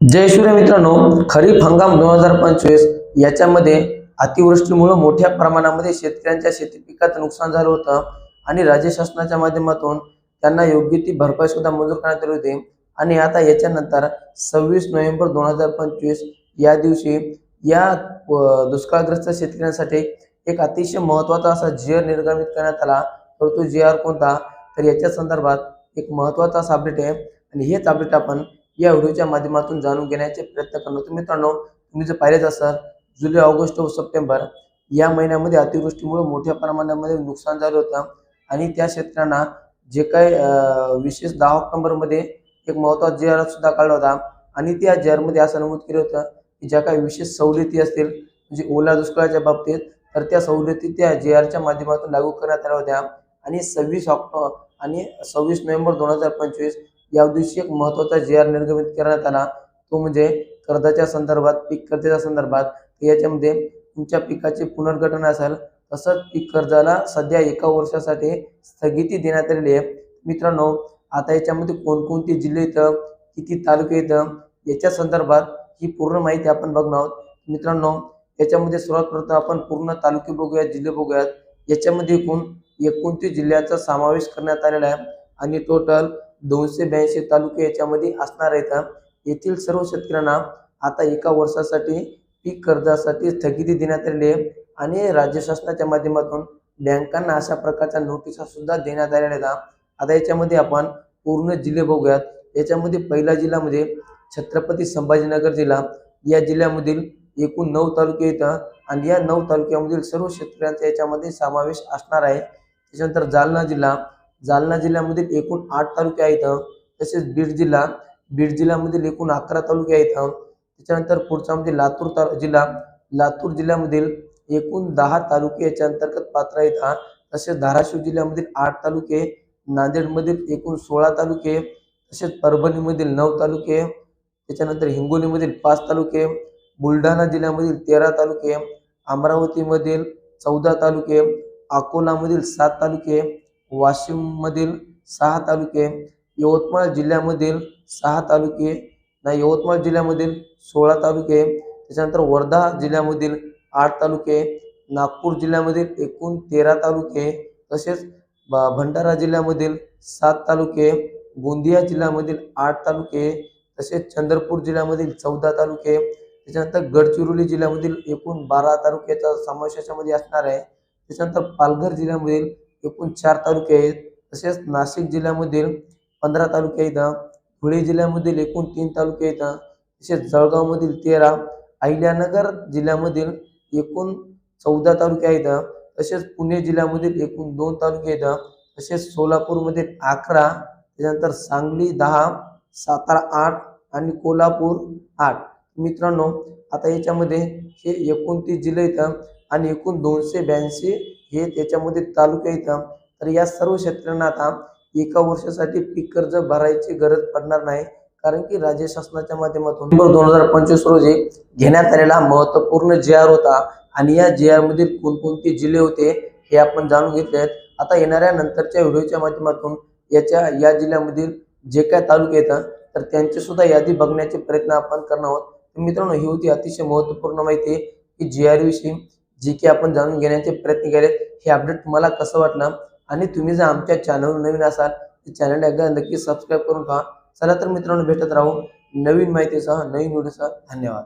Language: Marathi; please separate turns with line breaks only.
जय शिवराय मित्रांनो, खरीप हंगाम 2025 याच्यामध्ये अतिवृष्टीमुळे मोठ्या प्रमाणामध्ये शेतकऱ्यांच्या शेती पिकाचं नुकसान झालं होतं आणि राज्य शासनाच्या माध्यमातून त्यांना योग्य ती भरपाई सुद्धा मंजूर करण्यात आली होती। आणि आता याच्यानंतर 26 नोव्हेंबर 2025 या दिवशी या दुष्काळग्रस्त शेतकऱ्यांसाठी एक अतिशय महत्त्वाचा असा जी.आर. निर्गमित करण्यात आला। तर तो जी.आर. कोणता, तर याच्या संदर्भात एक महत्त्वाचा असा अपडेट आहे आणि हेच अपडेट आपण या व्हिडिओच्या माध्यमातून जाणून घेण्याचे प्रयत्न करणार। तर मित्रांनो, तुम्ही जर पाहिलेच असाल, जुलै, ऑगस्ट व सप्टेंबर या महिन्यामध्ये अतिवृष्टीमुळे मोठ्या प्रमाणामध्ये नुकसान झालं होतं आणि त्या शेतकऱ्यांना जे काही विशेष 10 ऑक्टोबरमध्ये एक महत्त्वाचा जी.आर. सुद्धा काढला होता आणि त्या जी.आर.मध्ये असं नमूद केलं होतं की ज्या काही विशेष सवलती असतील म्हणजे ओला दुष्काळाच्या बाबतीत, तर त्या सवलती त्या जी.आर.च्या माध्यमातून लागू करण्यात आल्या होत्या। आणि 26 नोव्हेंबर 2025 या दिवशी एक महत्त्वाचा जी.आर. निर्गमित करण्यात आला, तो म्हणजे कर्जाच्या संदर्भात, पीक कर्जाच्या संदर्भात। याच्यामध्ये तुमच्या पिकाचे पुनर्गठन असेल, तसंच पीक कर्जाला सध्या 1 वर्षासाठी स्थगिती देण्यात आलेली आहे। मित्रांनो, आता याच्यामध्ये कोणकोणते जिल्हे येतं, किती तालुके येतं, याच्या संदर्भात ही पूर्ण माहिती आपण बघणार आहोत। मित्रांनो, याच्यामध्ये सर्वात प्रथम आपण पूर्ण तालुके बघूयात, जिल्हे बघूयात। याच्यामध्ये एकूण 29 जिल्ह्यांचा समावेश करण्यात आलेला आहे आणि टोटल 282 तालुके याच्यामध्ये असणार आहेत। येथील सर्व शेतकऱ्यांना आता 1 वर्षासाठी पीक कर्जासाठी स्थगिती देण्यात आलेली आहे आणि राज्य शासनाच्या माध्यमातून बँकांना अशा प्रकारच्या नोटिसा सुद्धा देण्यात आलेल्या आहेत। आता याच्यामध्ये आपण पूर्ण जिल्हे बघूयात। याच्यामध्ये पहिला जिल्हा म्हणजे छत्रपती संभाजीनगर जिल्हा। या जिल्ह्यामधील एकूण 9 तालुके येतात आणि या 9 तालुक्यामधील सर्व शेतकऱ्यांचा याच्यामध्ये समावेश असणार आहे। त्याच्यानंतर जालना जिल्ह्यामधील एकूण 8 तालुके आहेत। तसेच बीड जिल्ह्यामधील एकूण 11 तालुके आहेत। त्याच्यानंतर पुढचा म्हणजे लातूर जिल्ह्यामधील एकूण 10 तालुके याच्या अंतर्गत पात्र आहेत। तसेच धाराशिव जिल्ह्यामधील 8 तालुके, नांदेडमधील एकूण 16 तालुके, तसेच परभणीमधील 9 तालुके, त्याच्यानंतर हिंगोलीमधील 5 तालुके, बुलढाणा जिल्ह्यामधील 13 तालुके, अमरावतीमधील 14 तालुके, अकोलामधील 7 तालुके, वाशिममधील 6 तालुके, यवतमाळ जिल्ह्यामधील 6 तालुके, यवतमाळ जिल्ह्यामधील 16 तालुके, त्याच्यानंतर वर्धा जिल्ह्यामधील 8 तालुके, नागपूर जिल्ह्यामधील एकूण 13 तालुके, तसेच भंडारा जिल्ह्यामधील 7 तालुके, गोंदिया जिल्ह्यामधील 8 तालुके, तसेच चंद्रपूर जिल्ह्यामधील 14 तालुके, त्याच्यानंतर गडचिरोली जिल्ह्यामधील एकूण 12 तालुक्याचा समावेश याच्यामध्ये असणार आहे। त्याच्यानंतर पालघर जिल्ह्यामधील एकूण 4 तालुके आहेत। तसेच नाशिक जिल्ह्यामधील 15 तालुके आहेत। धुळे जिल्ह्यामधील एकूण 3 तालुके आहेत। तसेच जळगावमधील 13, अहिल्यानगर जिल्ह्यामधील एकूण 14 तालुके आहेत। तसेच पुणे जिल्ह्यामधील एकूण 2 तालुके आहेत। तसेच सोलापूरमधील 11, त्याच्यानंतर सांगली 10, सातारा 8 आणि कोल्हापूर 8। मित्रांनो, आता याच्यामध्ये हे 29 जिल्हे आहेत आणि एकूण 282 हे त्याच्यामध्ये तालुके आहेत। तर या सर्व शेतकऱ्यांना आता 1 वर्षासाठी पीक कर्ज भरायची गरज पडणार नाही, कारण की राज्य शासनाच्या माध्यमातून 2025 रोजी घेण्यात आलेला महत्त्वपूर्ण जी.आर. होता आणि या जी.आर. मधील कोणकोणते जिल्हे होते हे आपण जाणून घेतले आहेत। आता येणाऱ्या नंतरच्या व्हिडिओच्या माध्यमातून या जिल्ह्यामधील जे काय तालुके येतात तर त्यांची सुद्धा यादी बघण्याचे प्रयत्न आपण करणार आहोत। तर मित्रांनो, ही होती अतिशय महत्त्वपूर्ण माहिती की जी.आर. विषयी जी की आपण जाणून घेण्याचे प्रयत्न केले। हे अपडेट तुम्हाला कसं वाटलं आणि तुम्ही जर आमच्या चॅनलवर नवीन असाल तर चॅनलला एकदा नक्की सबस्क्राईब करून ठेवा। चला तर मित्रांनो, भेटत राहू नवीन माहितीसह, नवीन व्हिडिओसह। धन्यवाद।